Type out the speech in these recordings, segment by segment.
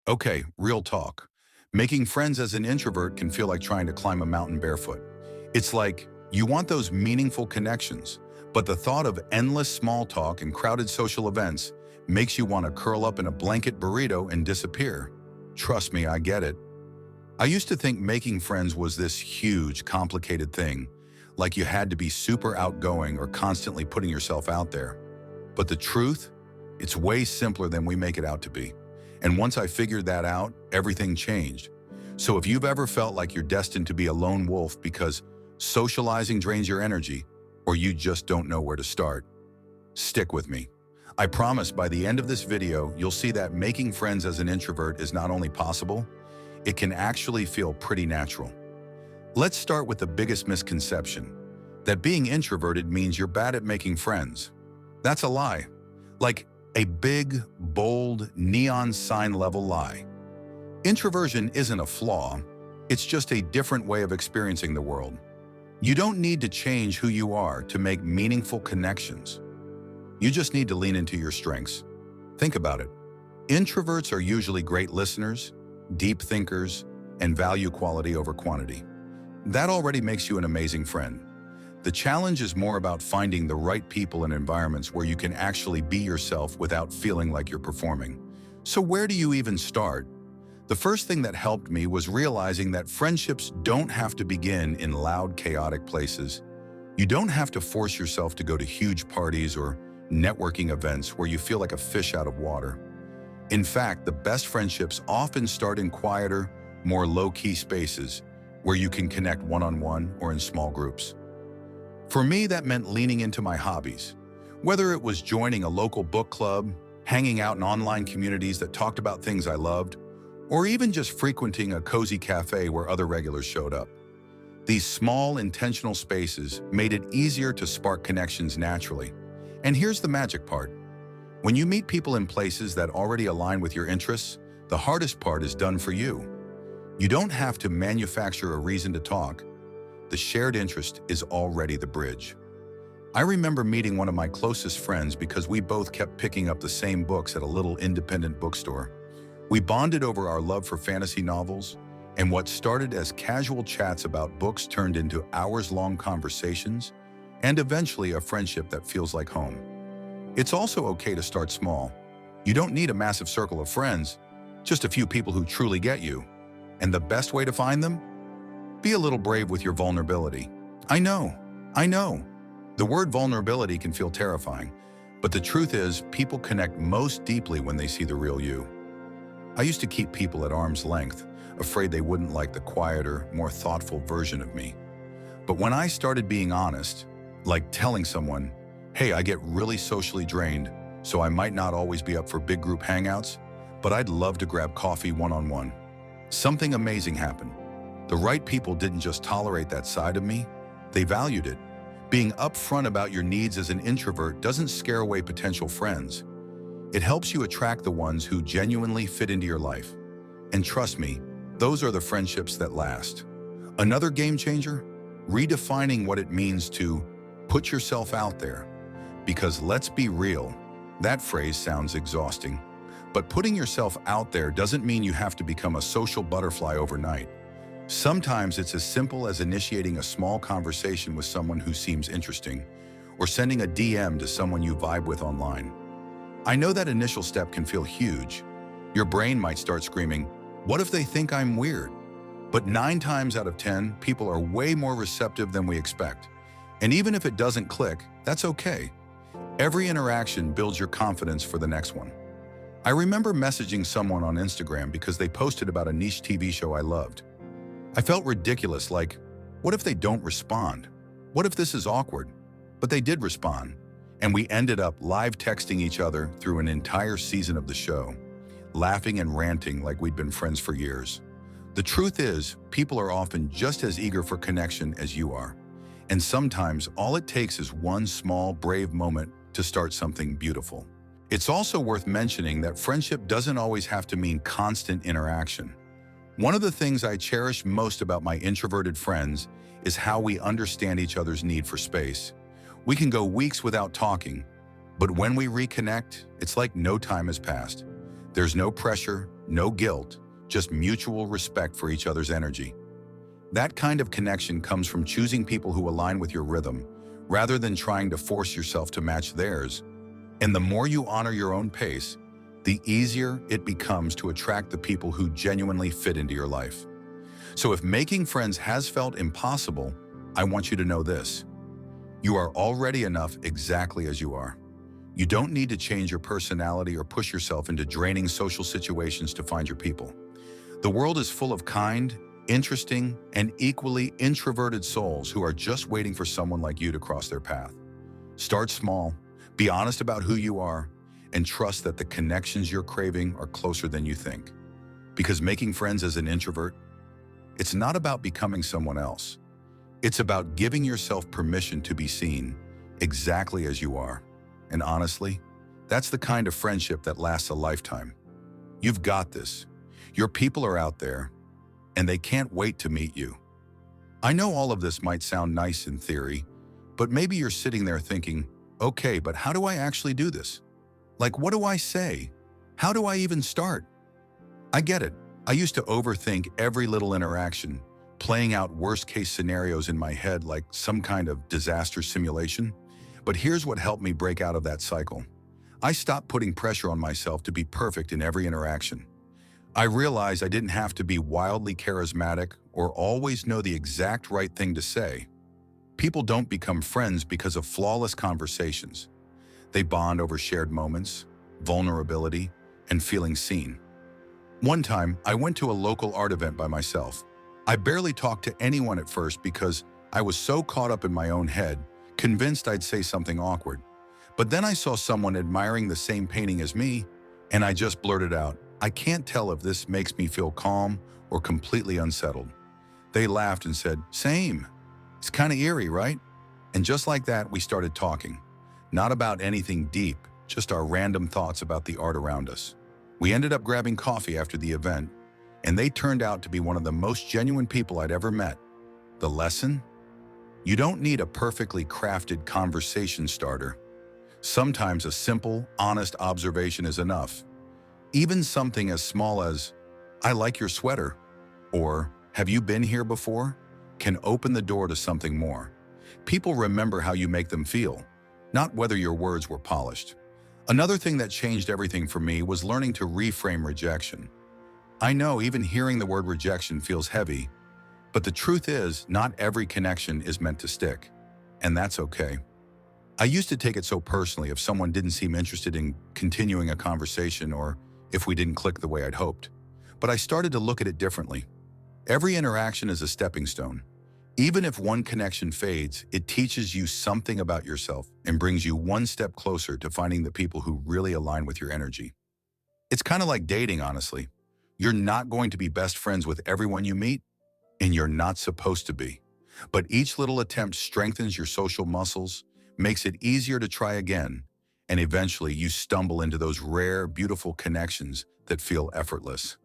Okay, real talk. Making friends as an introvert can feel like trying to climb a mountain barefoot. It's like you want those meaningful connections, but the thought of endless small talk and crowded social events makes you want to curl up in a blanket burrito and disappear. Trust me, I get it. I used to think making friends was this huge, complicated thing, like you had to be super outgoing or constantly putting yourself out there. But the truth, it's way simpler than we make it out to be. And once I figured that out, everything changed. So if you've ever felt like you're destined to be a lone wolf because socializing drains your energy, or you just don't know where to start, stick with me. I promise by the end of this video, you'll see that making friends as an introvert is not only possible, it can actually feel pretty natural. Let's start with the biggest misconception, that being introverted means you're bad at making friends. That's a lie. Like a big, bold, neon sign level lie. Introversion isn't a flaw, it's just a different way of experiencing the world. You don't need to change who you are to make meaningful connections. You just need to lean into your strengths. Think about it. Introverts are usually great listeners, deep thinkers, and value quality over quantity. That already makes you an amazing friend. The challenge is more about finding the right people and environments where you can actually be yourself without feeling like you're performing. So where do you even start? The first thing that helped me was realizing that friendships don't have to begin in loud, chaotic places. You don't have to force yourself to go to huge parties or networking events where you feel like a fish out of water. In fact, the best friendships often start in quieter, more low-key spaces where you can connect one-on-one or in small groups. For me, that meant leaning into my hobbies. Whether it was joining a local book club, hanging out in online communities that talked about things I loved, or even just frequenting a cozy cafe where other regulars showed up. These small, intentional spaces made it easier to spark connections naturally. And here's the magic part. When you meet people in places that already align with your interests, the hardest part is done for you. You don't have to manufacture a reason to talk. The shared interest is already the bridge. I remember meeting one of my closest friends because we both kept picking up the same books at a little independent bookstore. We bonded over our love for fantasy novels, and what started as casual chats about books turned into hours-long conversations, and eventually a friendship that feels like home. It's also okay to start small. You don't need a massive circle of friends, just a few people who truly get you. And the best way to find them? Be a little brave with your vulnerability. I know. The word vulnerability can feel terrifying, but the truth is people connect most deeply when they see the real you. I used to keep people at arm's length, afraid they wouldn't like the quieter, more thoughtful version of me. But when I started being honest, like telling someone, hey, I get really socially drained, so I might not always be up for big group hangouts, but I'd love to grab coffee one-on-one. Something amazing happened. The right people didn't just tolerate that side of me, they valued it. Being upfront about your needs as an introvert doesn't scare away potential friends. It helps you attract the ones who genuinely fit into your life. And trust me, those are the friendships that last. Another game changer? Redefining what it means to put yourself out there. Because let's be real, that phrase sounds exhausting. But putting yourself out there doesn't mean you have to become a social butterfly overnight. Sometimes it's as simple as initiating a small conversation with someone who seems interesting, or sending a DM to someone you vibe with online. I know that initial step can feel huge. Your brain might start screaming, what if they think I'm weird? But 9 times out of 10, people are way more receptive than we expect. And even if it doesn't click, that's okay. Every interaction builds your confidence for the next one. I remember messaging someone on Instagram because they posted about a niche TV show I loved. I felt ridiculous, like, what if they don't respond? What if this is awkward? But they did respond, and we ended up live texting each other through an entire season of the show, laughing and ranting like we'd been friends for years. The truth is, people are often just as eager for connection as you are. And sometimes all it takes is one small, brave moment to start something beautiful. It's also worth mentioning that friendship doesn't always have to mean constant interaction. One of the things I cherish most about my introverted friends is how we understand each other's need for space. We can go weeks without talking, but when we reconnect, it's like no time has passed. There's no pressure, no guilt, just mutual respect for each other's energy. That kind of connection comes from choosing people who align with your rhythm, rather than trying to force yourself to match theirs. And the more you honor your own pace, the easier it becomes to attract the people who genuinely fit into your life. So if making friends has felt impossible, I want you to know this. You are already enough exactly as you are. You don't need to change your personality or push yourself into draining social situations to find your people. The world is full of kind, interesting, and equally introverted souls who are just waiting for someone like you to cross their path. Start small, be honest about who you are, and trust that the connections you're craving are closer than you think. Because making friends as an introvert, it's not about becoming someone else. It's about giving yourself permission to be seen exactly as you are. And honestly, that's the kind of friendship that lasts a lifetime. You've got this. Your people are out there, and they can't wait to meet you. I know all of this might sound nice in theory, but maybe you're sitting there thinking, okay, but how do I actually do this? Like, what do I say? How do I even start? I get it. I used to overthink every little interaction, playing out worst-case scenarios in my head like some kind of disaster simulation. But here's what helped me break out of that cycle. I stopped putting pressure on myself to be perfect in every interaction. I realized I didn't have to be wildly charismatic or always know the exact right thing to say. People don't become friends because of flawless conversations. They bond over shared moments, vulnerability, and feeling seen. One time, I went to a local art event by myself. I barely talked to anyone at first because I was so caught up in my own head, convinced I'd say something awkward. But then I saw someone admiring the same painting as me, and I just blurted out, "I can't tell if this makes me feel calm or completely unsettled." They laughed and said, "Same. It's kind of eerie, right?" And just like that, we started talking. Not about anything deep, just our random thoughts about the art around us. We ended up grabbing coffee after the event, and they turned out to be one of the most genuine people I'd ever met. The lesson? You don't need a perfectly crafted conversation starter. Sometimes a simple, honest observation is enough. Even something as small as, "I like your sweater," or "Have you been here before?" can open the door to something more. People remember how you make them feel, not whether your words were polished. Another thing that changed everything for me was learning to reframe rejection. I know even hearing the word rejection feels heavy, but the truth is not every connection is meant to stick, and that's okay. I used to take it so personally if someone didn't seem interested in continuing a conversation or if we didn't click the way I'd hoped. But I started to look at it differently. Every interaction is a stepping stone. Even if one connection fades, it teaches you something about yourself and brings you one step closer to finding the people who really align with your energy. It's kind of like dating, honestly. You're not going to be best friends with everyone you meet, and you're not supposed to be. But each little attempt strengthens your social muscles, makes it easier to try again, and eventually you stumble into those rare, beautiful connections that feel effortless.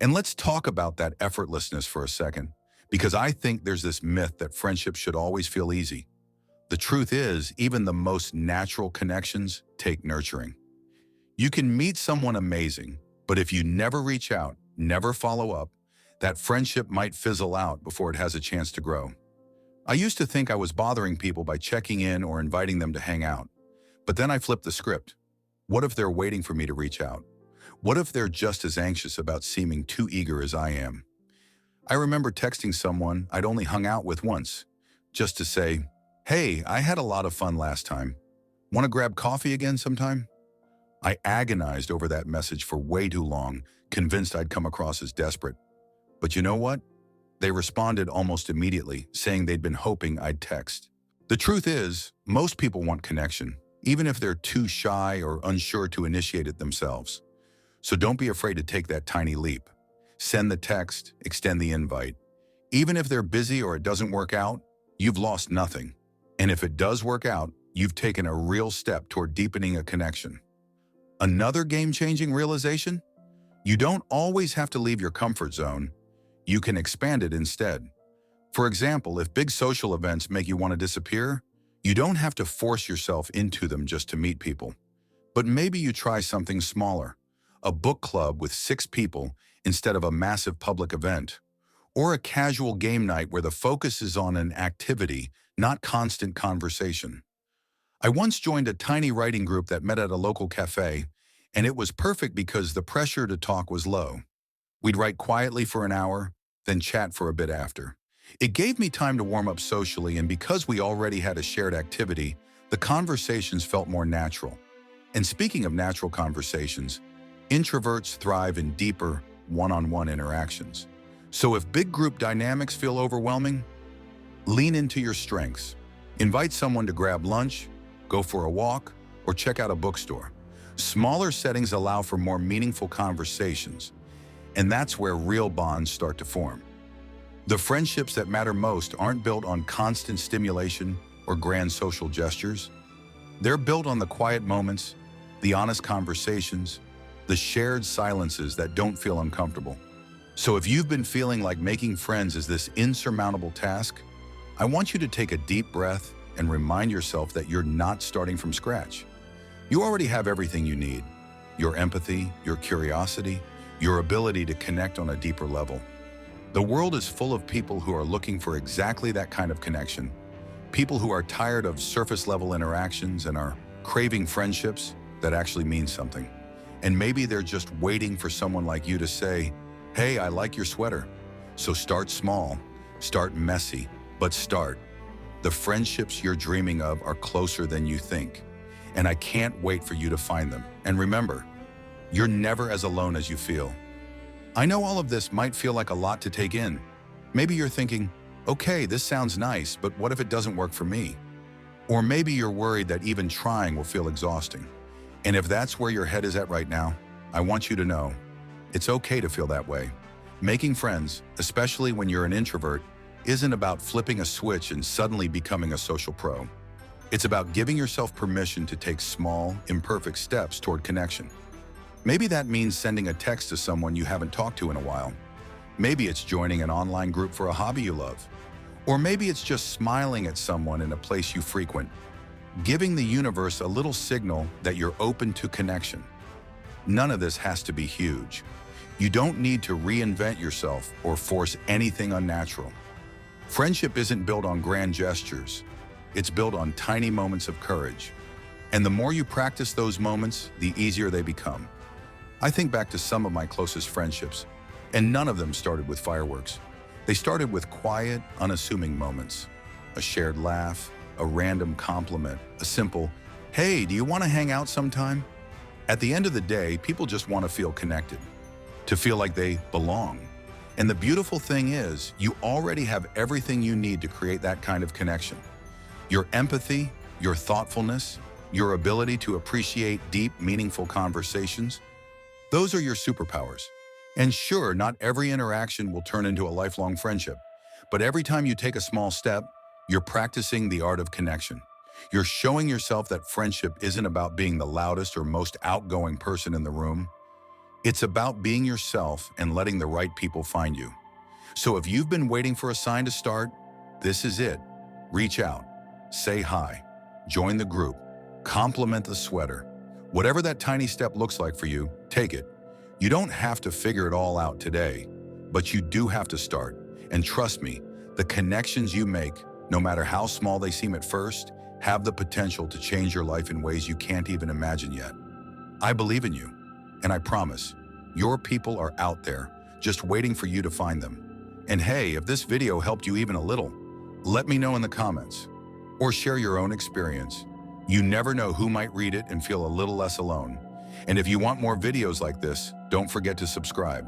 And let's talk about that effortlessness for a second, because I think there's this myth that friendships should always feel easy. The truth is, even the most natural connections take nurturing. You can meet someone amazing, but if you never reach out, never follow up, that friendship might fizzle out before it has a chance to grow. I used to think I was bothering people by checking in or inviting them to hang out. But then I flipped the script. What if they're waiting for me to reach out? What if they're just as anxious about seeming too eager as I am? I remember texting someone I'd only hung out with once, just to say, "Hey, I had a lot of fun last time. Want to grab coffee again sometime?" I agonized over that message for way too long, convinced I'd come across as desperate. But you know what? They responded almost immediately, saying they'd been hoping I'd text. The truth is, most people want connection, even if they're too shy or unsure to initiate it themselves. So don't be afraid to take that tiny leap. Send the text, extend the invite. Even if they're busy or it doesn't work out, you've lost nothing. And if it does work out, you've taken a real step toward deepening a connection. Another game-changing realization? You don't always have to leave your comfort zone. You can expand it instead. For example, if big social events make you want to disappear, you don't have to force yourself into them just to meet people. But maybe you try something smaller, a book club with 6 people instead of a massive public event, or a casual game night where the focus is on an activity, not constant conversation. I once joined a tiny writing group that met at a local cafe, and it was perfect because the pressure to talk was low. We'd write quietly for an hour, then chat for a bit after. It gave me time to warm up socially, and because we already had a shared activity, the conversations felt more natural. And speaking of natural conversations, introverts thrive in deeper, one-on-one interactions. So if big group dynamics feel overwhelming, lean into your strengths. Invite someone to grab lunch, go for a walk, or check out a bookstore. Smaller settings allow for more meaningful conversations, and that's where real bonds start to form. The friendships that matter most aren't built on constant stimulation or grand social gestures. They're built on the quiet moments, the honest conversations, the shared silences that don't feel uncomfortable. So if you've been feeling like making friends is this insurmountable task, I want you to take a deep breath and remind yourself that you're not starting from scratch. You already have everything you need: your empathy, your curiosity, your ability to connect on a deeper level. The world is full of people who are looking for exactly that kind of connection. People who are tired of surface-level interactions and are craving friendships that actually mean something. And maybe they're just waiting for someone like you to say, "Hey, I like your sweater." So start small, start messy, but start. The friendships you're dreaming of are closer than you think, and I can't wait for you to find them. And remember, you're never as alone as you feel. I know all of this might feel like a lot to take in. Maybe you're thinking, okay, this sounds nice, but what if it doesn't work for me? Or maybe you're worried that even trying will feel exhausting. And if that's where your head is at right now, I want you to know, it's okay to feel that way. Making friends, especially when you're an introvert, isn't about flipping a switch and suddenly becoming a social pro. It's about giving yourself permission to take small, imperfect steps toward connection. Maybe that means sending a text to someone you haven't talked to in a while. Maybe it's joining an online group for a hobby you love. Or maybe it's just smiling at someone in a place you frequent, giving the universe a little signal that you're open to connection. None of this has to be huge. You don't need to reinvent yourself or force anything unnatural. Friendship isn't built on grand gestures. It's built on tiny moments of courage. And the more you practice those moments, the easier they become. I think back to some of my closest friendships, and none of them started with fireworks. They started with quiet, unassuming moments. A shared laugh, a random compliment, a simple, "Hey, do you want to hang out sometime?" At the end of the day, people just want to feel connected, to feel like they belong. And the beautiful thing is, you already have everything you need to create that kind of connection. Your empathy, your thoughtfulness, your ability to appreciate deep, meaningful conversations, those are your superpowers. And sure, not every interaction will turn into a lifelong friendship, but every time you take a small step, you're practicing the art of connection. You're showing yourself that friendship isn't about being the loudest or most outgoing person in the room. It's about being yourself and letting the right people find you. So if you've been waiting for a sign to start, this is it. Reach out, say hi, join the group, compliment the sweater. Whatever that tiny step looks like for you, take it. You don't have to figure it all out today, but you do have to start. And trust me, the connections you make, no matter how small they seem at first, have the potential to change your life in ways you can't even imagine yet. I believe in you, and I promise, your people are out there, just waiting for you to find them. And hey, if this video helped you even a little, let me know in the comments, or share your own experience. You never know who might read it and feel a little less alone. And if you want more videos like this, don't forget to subscribe.